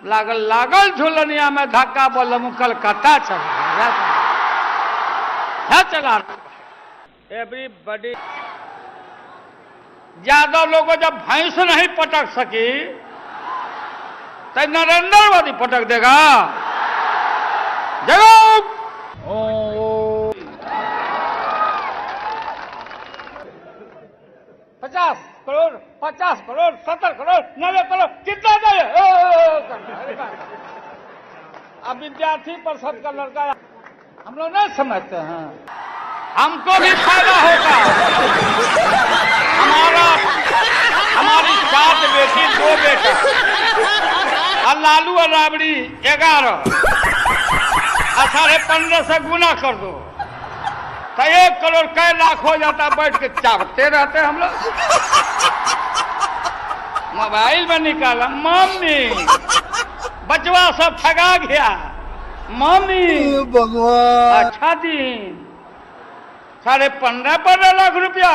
लागल लागल झुलनिया में धक्का बोल कलकत्ता चला एवरीबॉडी। यादव लोगों जब भैंस नहीं पटक सकी तो नरेंद्र मोदी पटक देगा। जवाब 50 करोड़ 50 करोड़ 70 करोड़ 90 करोड़ कितना चाहिए? अब विद्यार्थी परिषद का लड़का हम लोग नहीं समझते हैं, हमको भी फायदा होगा। हमारी 7 बेटी 2 बेटा और लालू और राबड़ी 11 और 15.5 से गुना कर दो तो 1 करोड़ कै लाख हो जाता। बैठ के चावते रहते हम लोग। मोबाइल में निकाला मम्मी बचवा सब ठगा गया। मम्मी भगवान अच्छा दिन 15.5 लाख रुपया